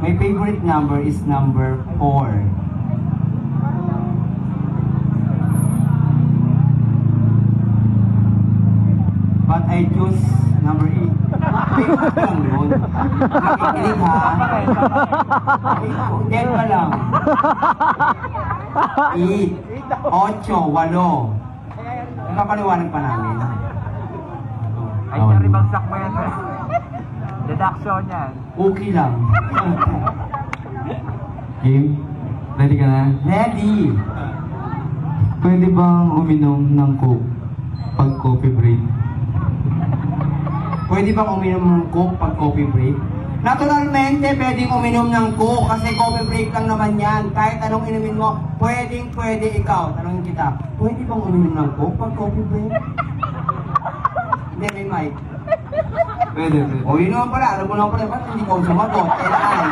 My favorite number is number 4. But I choose number 8. Favorite lang yun. Nakikinig ha. 10 pa lang. 8, 8, 8. Nakapaliwanag pa namin. Ay, naribagsak mo yan. Deduction yan. Okay lang. Game? Ready ka na? Ready. Pwede bang uminom ng Coke pag coffee break? Pwede bang uminom ng Coke pag coffee break? Naturalmente, pwedeng uminom ng Coke kasi coffee break lang naman yan. Kahit anong inumin mo, pwede ikaw. Tanongin kita, pwede bang uminom ng Coke pag coffee break? Hindi, may mic. Pwede. O yun naman pala, alam mo naman pala, ba't hindi ko sumagot? Kailangan.